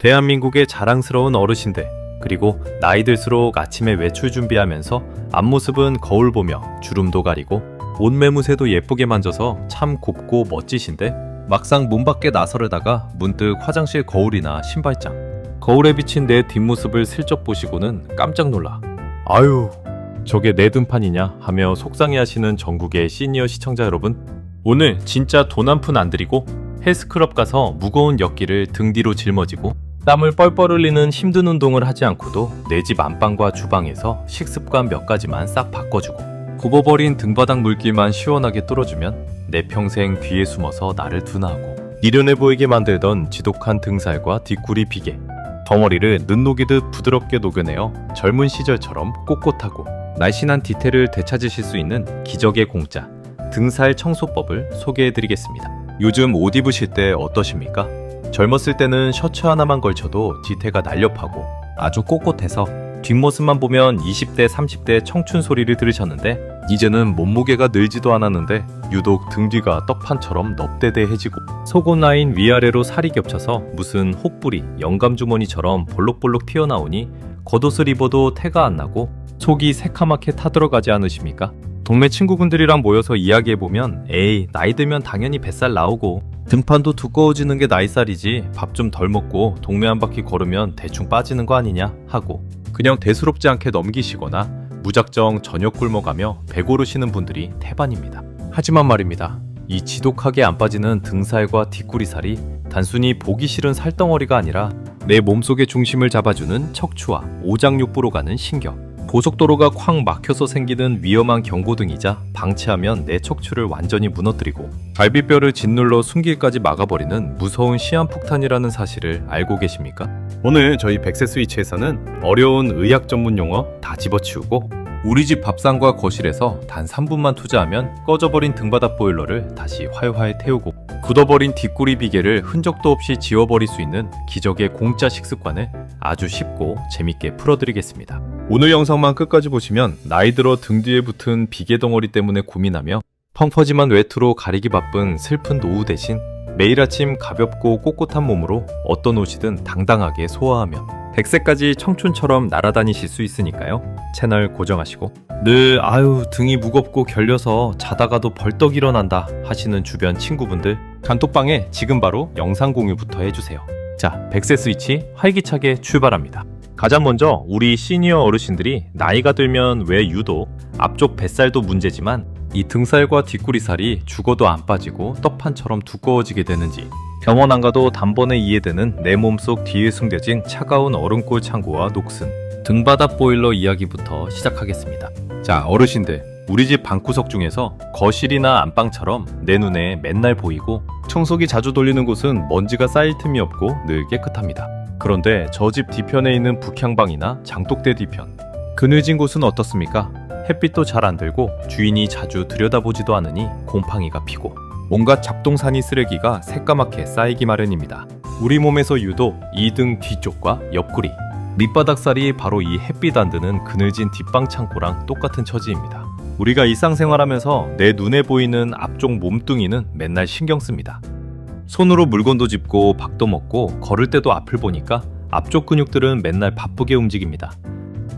대한민국의 자랑스러운 어르신들, 그리고 나이 들수록 아침에 외출 준비하면서 앞모습은 거울 보며 주름도 가리고 옷 매무새도 예쁘게 만져서 참 곱고 멋지신데 막상 문 밖에 나서려다가 문득 화장실 거울이나 신발장, 거울에 비친 내 뒷모습을 슬쩍 보시고는 깜짝 놀라 아유 저게 내 등판이냐 하며 속상해하시는 전국의 시니어 시청자 여러분, 오늘 진짜 돈 한 푼 안 들이고 헬스클럽 가서 무거운 역기를 등 뒤로 짊어지고 땀을 뻘뻘 흘리는 힘든 운동을 하지 않고도 내 집 안방과 주방에서 식습관 몇 가지만 싹 바꿔주고 굽어버린 등바닥 물기만 시원하게 뚫어주면 내 평생 뒤에 숨어서 나를 둔화하고 미련해 보이게 만들던 지독한 등살과 뒷구리 비계, 덩어리를 눈녹이듯 부드럽게 녹여내어 젊은 시절처럼 꼿꼿하고 날씬한 디테일을 되찾으실 수 있는 기적의 공짜 등살 청소법을 소개해드리겠습니다. 요즘 옷 입으실 때 어떠십니까? 젊었을 때는 셔츠 하나만 걸쳐도 뒤태가 날렵하고 아주 꼿꼿해서 뒷모습만 보면 20대 30대 청춘 소리를 들으셨는데 이제는 몸무게가 늘지도 않았는데 유독 등 뒤가 떡판처럼 넙대대해지고 속옷 라인 위아래로 살이 겹쳐서 무슨 혹부리, 영감주머니처럼 볼록볼록 튀어나오니 겉옷을 입어도 태가 안 나고 속이 새카맣게 타들어가지 않으십니까? 동네 친구분들이랑 모여서 이야기해보면 에이 나이 들면 당연히 뱃살 나오고 등판도 두꺼워지는 게 나이살이지 밥 좀 덜 먹고 동네 한 바퀴 걸으면 대충 빠지는 거 아니냐 하고 그냥 대수롭지 않게 넘기시거나 무작정 저녁 굶어가며 배고르시는 분들이 태반입니다. 하지만 말입니다. 이 지독하게 안 빠지는 등살과 뒷구리살이 단순히 보기 싫은 살덩어리가 아니라 내 몸속의 중심을 잡아주는 척추와 오장육부로 가는 신경, 고속도로가 콱 막혀서 생기는 위험한 경고등이자 방치하면 내 척추를 완전히 무너뜨리고 갈비뼈를 짓눌러 숨길까지 막아버리는 무서운 시한폭탄이라는 사실을 알고 계십니까? 오늘 저희 백세 스위치에서는 어려운 의학 전문 용어 다 집어치우고 우리 집 밥상과 거실에서 단 3분만 투자하면 꺼져버린 등바닥 보일러를 다시 활활 태우고 굳어버린 뒷구리 비계를 흔적도 없이 지워버릴 수 있는 기적의 공짜 식습관을 아주 쉽고 재밌게 풀어드리겠습니다. 오늘 영상만 끝까지 보시면 나이 들어 등 뒤에 붙은 비계 덩어리 때문에 고민하며 펑퍼짐한 외투로 가리기 바쁜 슬픈 노후 대신 매일 아침 가볍고 꼿꼿한 몸으로 어떤 옷이든 당당하게 소화하며 100세까지 청춘처럼 날아다니실 수 있으니까요. 채널 고정하시고 늘 아유 등이 무겁고 결려서 자다가도 벌떡 일어난다 하시는 주변 친구분들 단톡방에 지금 바로 영상 공유부터 해주세요. 자, 백세 스위치 활기차게 출발합니다. 가장 먼저 우리 시니어 어르신들이 나이가 들면 왜 유독 앞쪽 뱃살도 문제지만 이 등살과 뒷구리살이 죽어도 안 빠지고 떡판처럼 두꺼워지게 되는지 병원 안 가도 단번에 이해되는 내 몸속 뒤에 숨겨진 차가운 얼음골 창고와 녹슨 등바닥 보일러 이야기부터 시작하겠습니다. 자, 어르신들, 우리 집 방구석 중에서 거실이나 안방처럼 내 눈에 맨날 보이고 청소기 자주 돌리는 곳은 먼지가 쌓일 틈이 없고 늘 깨끗합니다. 그런데 저 집 뒤편에 있는 북향방이나 장독대 뒤편, 그늘진 곳은 어떻습니까? 햇빛도 잘 안 들고 주인이 자주 들여다보지도 않으니 곰팡이가 피고 온갖 잡동사니 쓰레기가 새까맣게 쌓이기 마련입니다. 우리 몸에서 유독 이 등 뒤쪽과 옆구리, 밑바닥살이 바로 이 햇빛 안 드는 그늘진 뒷방 창고랑 똑같은 처지입니다. 우리가 일상생활하면서 내 눈에 보이는 앞쪽 몸뚱이는 맨날 신경 씁니다. 손으로 물건도 짚고 밥도 먹고 걸을 때도 앞을 보니까 앞쪽 근육들은 맨날 바쁘게 움직입니다.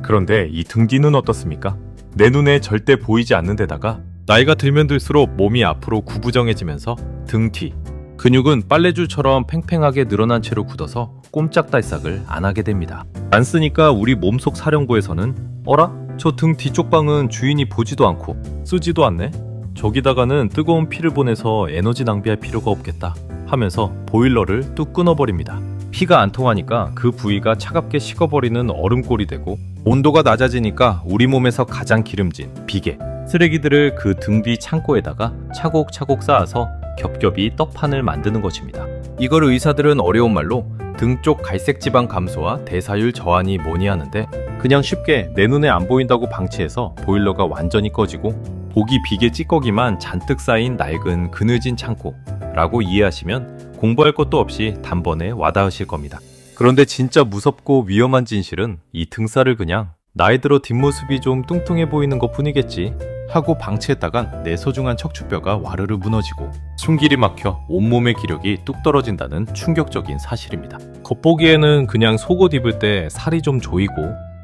그런데 이 등 뒤는 어떻습니까? 내 눈에 절대 보이지 않는 데다가 나이가 들면 들수록 몸이 앞으로 구부정해지면서 등 뒤, 근육은 빨래줄처럼 팽팽하게 늘어난 채로 굳어서 꼼짝달싹을 안 하게 됩니다. 안 쓰니까 우리 몸속 사령부에서는 어라? 저 등 뒤쪽 방은 주인이 보지도 않고 쓰지도 않네? 저기다가는 뜨거운 피를 보내서 에너지 낭비할 필요가 없겠다 하면서 보일러를 뚝 끊어버립니다. 피가 안 통하니까 그 부위가 차갑게 식어버리는 얼음골이 되고 온도가 낮아지니까 우리 몸에서 가장 기름진 비계, 쓰레기들을 그 등 뒤 창고에다가 차곡차곡 쌓아서 겹겹이 떡판을 만드는 것입니다. 이걸 의사들은 어려운 말로 등 쪽 갈색 지방 감소와 대사율 저하니 뭐니 하는데 그냥 쉽게 내 눈에 안 보인다고 방치해서 보일러가 완전히 꺼지고 보기 비계 찌꺼기만 잔뜩 쌓인 낡은 그늘진 창고라고 이해하시면 공부할 것도 없이 단번에 와닿으실 겁니다. 그런데 진짜 무섭고 위험한 진실은 이 등살을 그냥 나이 들어 뒷모습이 좀 뚱뚱해 보이는 것 뿐이겠지 하고 방치했다간 내 소중한 척추뼈가 와르르 무너지고 숨길이 막혀 온몸의 기력이 뚝 떨어진다는 충격적인 사실입니다. 겉보기에는 그냥 속옷 입을 때 살이 좀 조이고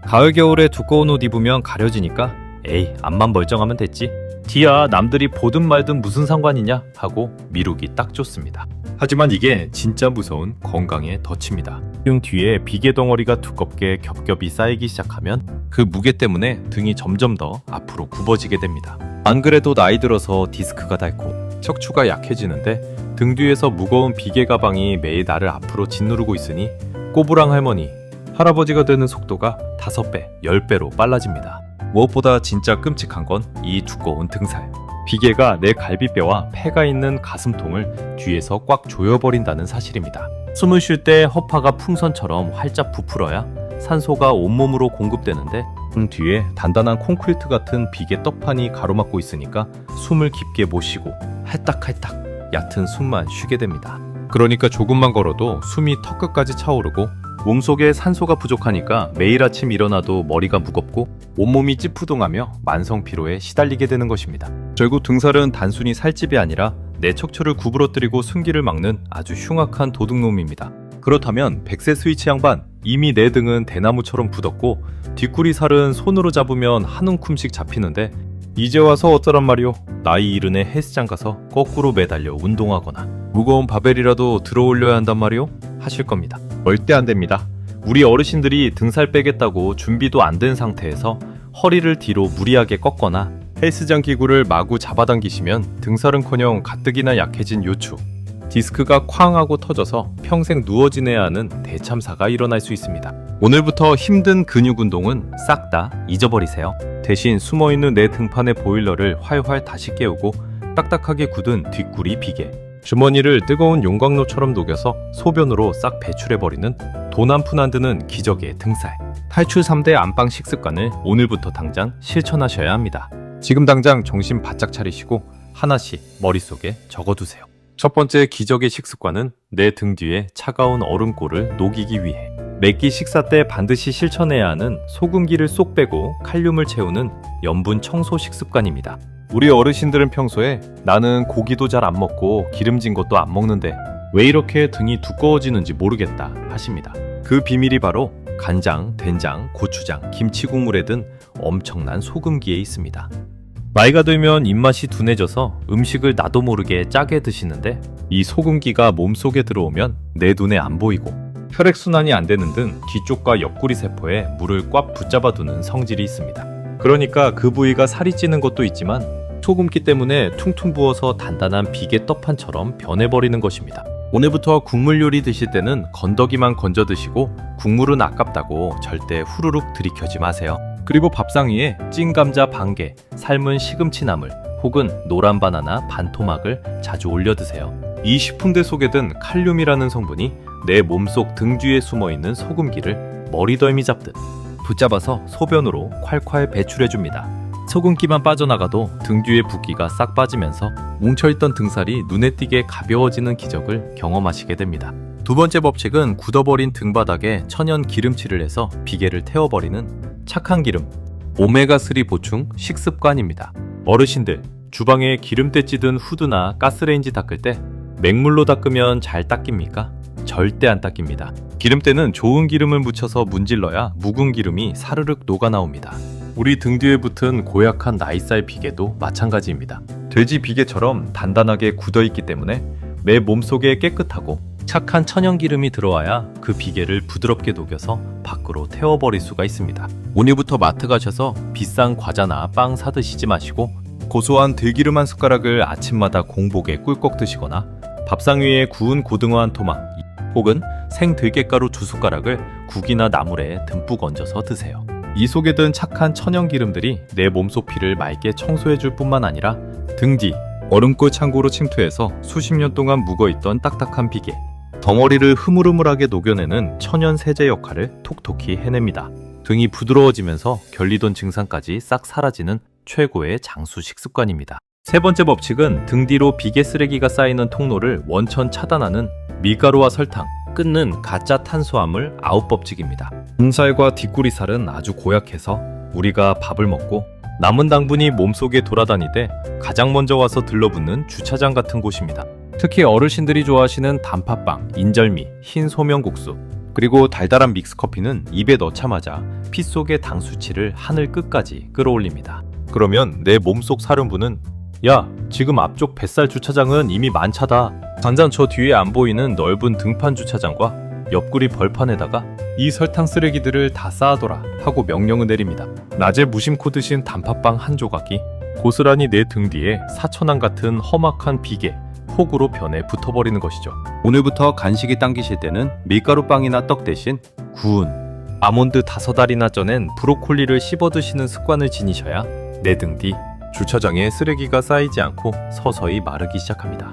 가을 겨울에 두꺼운 옷 입으면 가려지니까 에이 앞만 멀쩡하면 됐지 뒤야 남들이 보든 말든 무슨 상관이냐 하고 미루기 딱 좋습니다. 하지만 이게 진짜 무서운 건강의 덫입니다. 등 뒤에 비계 덩어리가 두껍게 겹겹이 쌓이기 시작하면 그 무게 때문에 등이 점점 더 앞으로 굽어지게 됩니다. 안 그래도 나이 들어서 디스크가 닳고 척추가 약해지는데 등 뒤에서 무거운 비계 가방이 매일 나를 앞으로 짓누르고 있으니 꼬부랑 할머니, 할아버지가 되는 속도가 5배, 10배로 빨라집니다. 무엇보다 진짜 끔찍한 건 이 두꺼운 등살. 비계가 내 갈비뼈와 폐가 있는 가슴통을 뒤에서 꽉 조여버린다는 사실입니다. 숨을 쉴 때 허파가 풍선처럼 활짝 부풀어야 산소가 온몸으로 공급되는데 뒤에 단단한 콘크리트 같은 비계 떡판이 가로막고 있으니까 숨을 깊게 못 쉬고 할딱할딱 얕은 숨만 쉬게 됩니다. 그러니까 조금만 걸어도 숨이 턱끝까지 차오르고 몸속에 산소가 부족하니까 매일 아침 일어나도 머리가 무겁고 온몸이 찌푸둥하며 만성 피로에 시달리게 되는 것입니다. 결국 등살은 단순히 살집이 아니라 내 척추를 구부러뜨리고 숨기를 막는 아주 흉악한 도둑놈입니다. 그렇다면 100세 스위치 양반, 이미 내 등은 대나무처럼 굳었고 뒷구리 살은 손으로 잡으면 한 움큼씩 잡히는데 이제 와서 어쩌란 말이오. 나이 이른에 헬스장 가서 거꾸로 매달려 운동하거나 무거운 바벨이라도 들어 올려야 한단 말이오? 하실 겁니다. 절대 안 됩니다. 우리 어르신들이 등살 빼겠다고 준비도 안 된 상태에서 허리를 뒤로 무리하게 꺾거나 헬스장 기구를 마구 잡아당기시면 등살은커녕 가뜩이나 약해진 요추, 디스크가 쾅 하고 터져서 평생 누워 지내야 하는 대참사가 일어날 수 있습니다. 오늘부터 힘든 근육 운동은 싹 다 잊어버리세요. 대신 숨어있는 내 등판의 보일러를 활활 다시 깨우고 딱딱하게 굳은 뒷구리 비계, 주머니를 뜨거운 용광로처럼 녹여서 소변으로 싹 배출해버리는 돈 한 푼 안 드는 기적의 등살. 탈출 3대 안방 식습관을 오늘부터 당장 실천하셔야 합니다. 지금 당장 정신 바짝 차리시고 하나씩 머릿속에 적어두세요. 첫 번째 기적의 식습관은 내 등 뒤에 차가운 얼음골을 녹이기 위해 매 끼 식사 때 반드시 실천해야 하는 소금기를 쏙 빼고 칼륨을 채우는 염분 청소 식습관입니다. 우리 어르신들은 평소에 나는 고기도 잘 안 먹고 기름진 것도 안 먹는데 왜 이렇게 등이 두꺼워지는지 모르겠다 하십니다. 그 비밀이 바로 간장, 된장, 고추장, 김치 국물에 든 엄청난 소금기에 있습니다. 나이가 들면 입맛이 둔해져서 음식을 나도 모르게 짜게 드시는데 이 소금기가 몸속에 들어오면 내 눈에 안 보이고 혈액순환이 안 되는 등 뒤쪽과 옆구리 세포에 물을 꽉 붙잡아두는 성질이 있습니다. 그러니까 그 부위가 살이 찌는 것도 있지만 소금기 때문에 퉁퉁 부어서 단단한 비계 떡판처럼 변해버리는 것입니다. 오늘부터 국물 요리 드실 때는 건더기만 건져 드시고 국물은 아깝다고 절대 후루룩 들이켜지 마세요. 그리고 밥상 위에 찐 감자 반개, 삶은 시금치 나물 혹은 노란 바나나 반토막을 자주 올려 드세요. 이 식품들 속에 든 칼륨이라는 성분이 내 몸속 등 뒤에 숨어있는 소금기를 머리덜미 잡듯 붙잡아서 소변으로 콸콸 배출해줍니다. 소금기만 빠져나가도 등 뒤의 붓기가 싹 빠지면서 뭉쳐있던 등살이 눈에 띄게 가벼워지는 기적을 경험하시게 됩니다. 두 번째 법칙은 굳어버린 등바닥에 천연 기름칠을 해서 비계를 태워버리는 착한 기름, 오메가3 보충 식습관입니다. 어르신들, 주방에 기름때 찌든 후드나 가스레인지 닦을 때 맹물로 닦으면 잘 닦입니까? 절대 안 닦입니다. 기름때는 좋은 기름을 묻혀서 문질러야 묵은 기름이 사르륵 녹아나옵니다. 우리 등 뒤에 붙은 고약한 나이살 비계도 마찬가지입니다. 돼지 비계처럼 단단하게 굳어있기 때문에 내 몸속에 깨끗하고 착한 천연 기름이 들어와야 그 비계를 부드럽게 녹여서 밖으로 태워버릴 수가 있습니다. 오늘부터 마트 가셔서 비싼 과자나 빵 사드시지 마시고 고소한 들기름 한 숟가락을 아침마다 공복에 꿀꺽 드시거나 밥상 위에 구운 고등어 한 토막 혹은 생 들깨가루 2숟가락을 국이나 나물에 듬뿍 얹어서 드세요. 이 속에 든 착한 천연 기름들이 내 몸속 피를 맑게 청소해줄 뿐만 아니라 등 뒤, 얼음골 창고로 침투해서 수십 년 동안 묵어있던 딱딱한 비계, 덩어리를 흐물흐물하게 녹여내는 천연 세제 역할을 톡톡히 해냅니다. 등이 부드러워지면서 결리던 증상까지 싹 사라지는 최고의 장수 식습관입니다. 세 번째 법칙은 등 뒤로 비계 쓰레기가 쌓이는 통로를 원천 차단하는 밀가루와 설탕, 끊는 가짜 탄수화물 아웃법칙입니다. 등살과 뒷구리살은 아주 고약해서 우리가 밥을 먹고 남은 당분이 몸속에 돌아다니되 가장 먼저 와서 들러붙는 주차장 같은 곳입니다. 특히 어르신들이 좋아하시는 단팥빵, 인절미, 흰 소면국수, 그리고 달달한 믹스커피는 입에 넣자마자 피 속의 당 수치를 하늘 끝까지 끌어올립니다. 그러면 내 몸속 사령부는 야, 지금 앞쪽 뱃살 주차장은 이미 만차다. 당장 저 뒤에 안 보이는 넓은 등판 주차장과 옆구리 벌판에다가 이 설탕 쓰레기들을 다 쌓아둬라 하고 명령을 내립니다. 낮에 무심코 드신 단팥빵 한 조각이 고스란히 내 등 뒤에 사천왕 같은 험악한 비계, 폭으로 변해 붙어버리는 것이죠. 오늘부터 간식이 당기실 때는 밀가루빵이나 떡 대신 구운 아몬드 5알이나 쪄낸 브로콜리를 씹어 드시는 습관을 지니셔야 내 등 뒤 주차장에 쓰레기가 쌓이지 않고 서서히 마르기 시작합니다.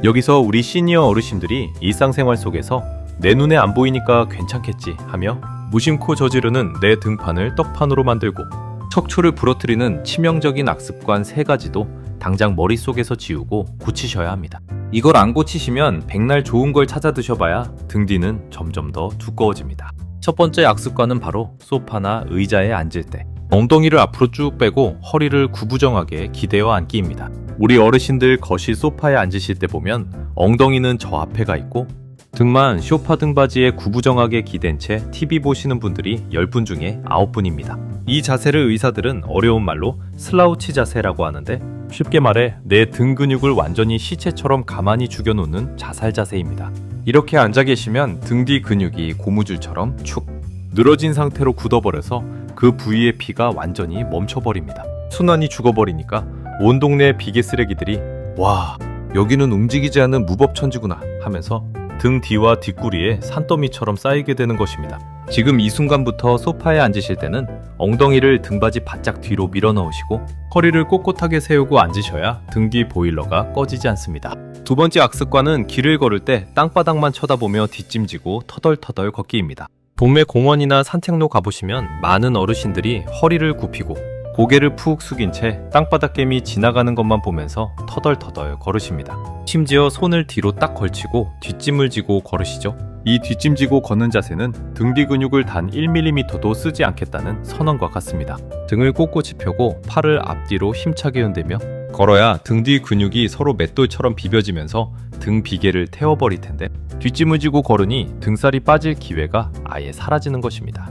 여기서 우리 시니어 어르신들이 일상생활 속에서 내 눈에 안 보이니까 괜찮겠지 하며 무심코 저지르는 내 등판을 떡판으로 만들고 척추를 부러뜨리는 치명적인 악습관 3가지도 당장 머릿속에서 지우고 고치셔야 합니다. 이걸 안 고치시면 백날 좋은 걸 찾아 드셔봐야 등 뒤는 점점 더 두꺼워집니다. 첫 번째 악습관은 바로 소파나 의자에 앉을 때 엉덩이를 앞으로 쭉 빼고 허리를 구부정하게 기대어 앉기입니다. 우리 어르신들 거실 소파에 앉으실 때 보면 엉덩이는 저 앞에 가 있고 등만 쇼파 등받이에 구부정하게 기댄 채 TV 보시는 분들이 10분 중에 9분입니다. 이 자세를 의사들은 어려운 말로 슬라우치 자세라고 하는데 쉽게 말해 내 등 근육을 완전히 시체처럼 가만히 죽여놓는 자살 자세입니다. 이렇게 앉아 계시면 등 뒤 근육이 고무줄처럼 축 늘어진 상태로 굳어버려서 그 부위의 피가 완전히 멈춰버립니다. 순환이 죽어버리니까 온 동네 비계 쓰레기들이 와, 여기는 움직이지 않는 무법천지구나 하면서 등 뒤와 뒷구리에 산더미처럼 쌓이게 되는 것입니다. 지금 이 순간부터 소파에 앉으실 때는 엉덩이를 등받이 바짝 뒤로 밀어 넣으시고 허리를 꼿꼿하게 세우고 앉으셔야 등 뒤 보일러가 꺼지지 않습니다. 두 번째 악습관은 길을 걸을 때 땅바닥만 쳐다보며 뒷짐지고 터덜터덜 걷기입니다. 동네 공원이나 산책로 가보시면 많은 어르신들이 허리를 굽히고 고개를 푹 숙인 채 땅바닥개미 지나가는 것만 보면서 터덜터덜 걸으십니다. 심지어 손을 뒤로 딱 걸치고 뒷짐을 지고 걸으시죠. 이 뒷짐 지고 걷는 자세는 등 뒤 근육을 단 1mm도 쓰지 않겠다는 선언과 같습니다. 등을 꼿꼿이 펴고 팔을 앞뒤로 힘차게 흔들며 걸어야 등 뒤 근육이 서로 맷돌처럼 비벼지면서 등 비계를 태워버릴 텐데 뒷짐을 지고 걸으니 등살이 빠질 기회가 아예 사라지는 것입니다.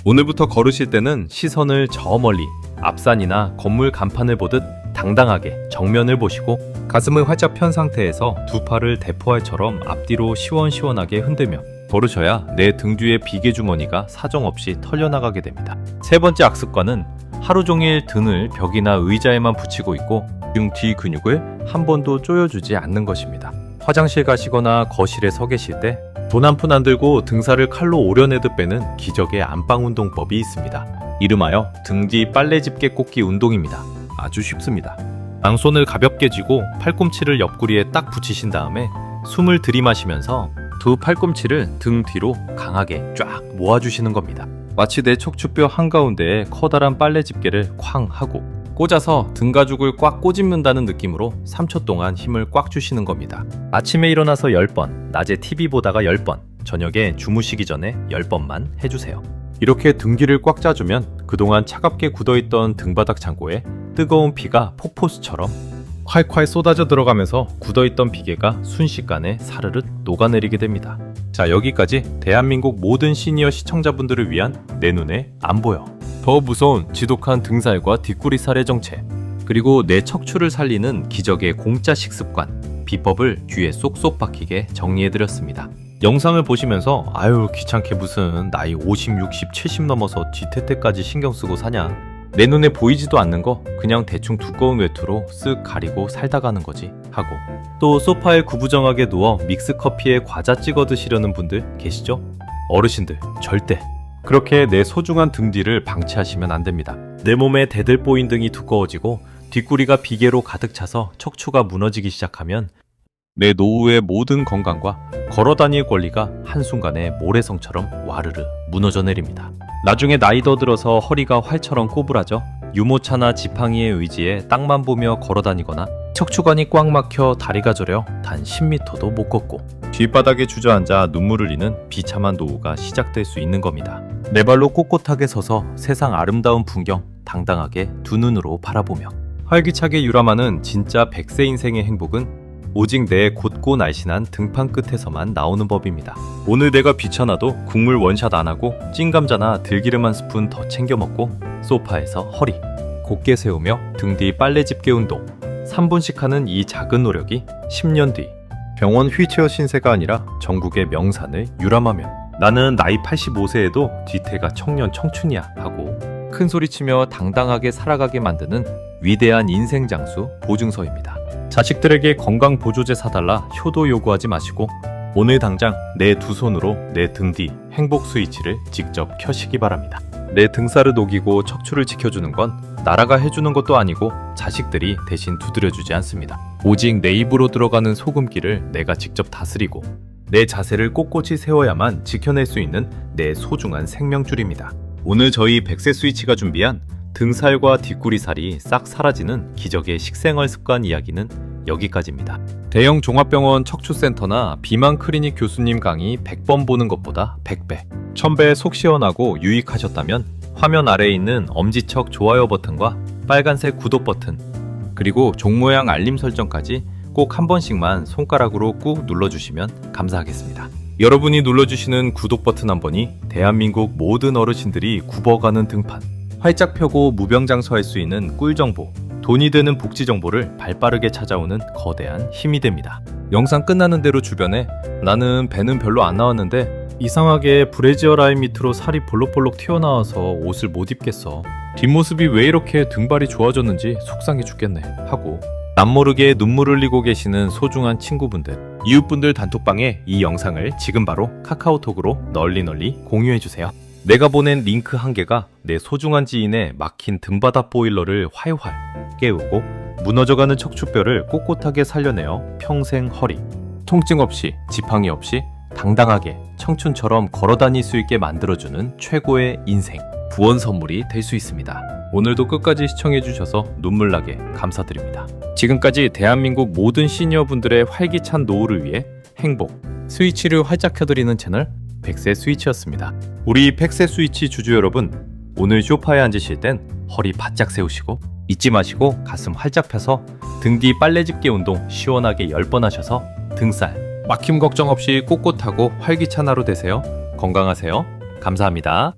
오늘부터 걸으실 때는 시선을 저 멀리 앞산이나 건물 간판을 보듯 당당하게 정면을 보시고 가슴을 활짝 편 상태에서 두 팔을 대포알처럼 앞뒤로 시원시원하게 흔들며 걸으셔야 내 등 뒤의 비계 주머니가 사정없이 털려나가게 됩니다. 세 번째 악습관은 하루 종일 등을 벽이나 의자에만 붙이고 있고 등 뒤 근육을 한 번도 조여주지 않는 것입니다. 화장실 가시거나 거실에 서 계실 때 돈 한 푼 안 들고 등살을 칼로 오려내듯 빼는 기적의 안방 운동법이 있습니다. 이름하여 등 뒤 빨래 집게 꽂기 운동입니다. 아주 쉽습니다. 양손을 가볍게 쥐고 팔꿈치를 옆구리에 딱 붙이신 다음에 숨을 들이마시면서 두 팔꿈치를 등 뒤로 강하게 쫙 모아주시는 겁니다. 마치 내 척추뼈 한가운데에 커다란 빨래 집게를 쾅 하고 꽂아서 등 가죽을 꽉 꼬집는다는 느낌으로 3초 동안 힘을 꽉 주시는 겁니다. 아침에 일어나서 10번, 낮에 TV 보다가 10번, 저녁에 주무시기 전에 10번만 해주세요. 이렇게 등 뒤를 꽉 짜주면 그동안 차갑게 굳어있던 등바닥 창고에 뜨거운 피가 폭포수처럼 콸콸 쏟아져 들어가면서 굳어있던 비계가 순식간에 사르르 녹아내리게 됩니다. 자, 여기까지 대한민국 모든 시니어 시청자분들을 위한 내 눈에 안 보여 더 무서운 지독한 등살과 뒷구리살의 정체, 그리고 내 척추를 살리는 기적의 공짜 식습관 비법을 귀에 쏙쏙 박히게 정리해드렸습니다. 영상을 보시면서 아유 귀찮게 무슨 나이 50, 60, 70 넘어서 뒤태태까지 신경 쓰고 사냐, 내 눈에 보이지도 않는 거 그냥 대충 두꺼운 외투로 쓱 가리고 살다 가는 거지 하고, 또 소파에 구부정하게 누워 믹스커피에 과자 찍어 드시려는 분들 계시죠? 어르신들 절대 그렇게 내 소중한 등 뒤를 방치하시면 안 됩니다. 내 몸에 대들보인 등이 두꺼워지고 뒷구리가 비계로 가득 차서 척추가 무너지기 시작하면 내 노후의 모든 건강과 걸어다닐 권리가 한순간에 모래성처럼 와르르 무너져 내립니다. 나중에 나이 더 들어서 허리가 활처럼 꼬부라져 유모차나 지팡이의 의지에 땅만 보며 걸어다니거나 척추관이 꽉 막혀 다리가 저려 단 10m도 못 걷고 뒷바닥에 주저앉아 눈물을 흘리는 비참한 노후가 시작될 수 있는 겁니다. 네 발로 꼿꼿하게 서서 세상 아름다운 풍경 당당하게 두 눈으로 바라보며 활기차게 유람하는 진짜 100세 인생의 행복은 오직 내 곧고 날씬한 등판 끝에서만 나오는 법입니다. 오늘 내가 귀찮아도 국물 원샷 안 하고 찐감자나 들기름 한 스푼 더 챙겨 먹고 소파에서 허리 곧게 세우며 등 뒤 빨래 집게 운동 3분씩 하는 이 작은 노력이 10년 뒤 병원 휠체어 신세가 아니라 전국의 명산을 유람하며 나는 나이 85세에도 뒤태가 청년 청춘이야 하고 큰 소리치며 당당하게 살아가게 만드는 위대한 인생 장수 보증서입니다. 자식들에게 건강 보조제 사달라 효도 요구하지 마시고 오늘 당장 내 두 손으로 내 등 뒤 행복 스위치를 직접 켜시기 바랍니다. 내 등살을 녹이고 척추를 지켜주는 건 나라가 해주는 것도 아니고 자식들이 대신 두드려주지 않습니다. 오직 내 입으로 들어가는 소금기를 내가 직접 다스리고 내 자세를 꼿꼿이 세워야만 지켜낼 수 있는 내 소중한 생명줄입니다. 오늘 저희 100세 스위치가 준비한 등살과 뒷구리살이 싹 사라지는 기적의 식생활 습관 이야기는 여기까지입니다. 대형 종합병원 척추센터나 비만 클리닉 교수님 강의 100번 보는 것보다 100배, 1000배 속 시원하고 유익하셨다면 화면 아래에 있는 엄지척 좋아요 버튼과 빨간색 구독 버튼 그리고 종 모양 알림 설정까지 꼭 한 번씩만 손가락으로 꾹 눌러주시면 감사하겠습니다. 여러분이 눌러주시는 구독 버튼 한 번이 대한민국 모든 어르신들이 굽어가는 등판 활짝 펴고 무병장수할 수 있는 꿀정보, 돈이 되는 복지 정보를 발빠르게 찾아오는 거대한 힘이 됩니다. 영상 끝나는 대로 주변에 나는 배는 별로 안 나왔는데 이상하게 브래지어 라인 밑으로 살이 볼록볼록 튀어나와서 옷을 못 입겠어. 뒷모습이 왜 이렇게 등발이 좋아졌는지 속상해 죽겠네 하고 남모르게 눈물 흘리고 계시는 소중한 친구분들, 이웃분들 단톡방에 이 영상을 지금 바로 카카오톡으로 널리 공유해주세요. 내가 보낸 링크 한 개가 내 소중한 지인의 막힌 등바닥 보일러를 활활 깨우고 무너져가는 척추뼈를 꼿꼿하게 살려내어 평생 허리, 통증 없이 지팡이 없이 당당하게 청춘처럼 걸어다닐 수 있게 만들어주는 최고의 인생 구원 선물이 될 수 있습니다. 오늘도 끝까지 시청해주셔서 눈물나게 감사드립니다. 지금까지 대한민국 모든 시니어분들의 활기찬 노후를 위해 행복, 스위치를 활짝 켜드리는 채널 100세 스위치였습니다. 우리 100세 스위치 주주 여러분, 오늘 소파에 앉으실 땐 허리 바짝 세우시고 잊지 마시고 가슴 활짝 펴서 등 뒤 빨래 집게 운동 시원하게 10번 하셔서 등살, 막힘 걱정 없이 꼿꼿하고 활기찬 하루 되세요. 건강하세요. 감사합니다.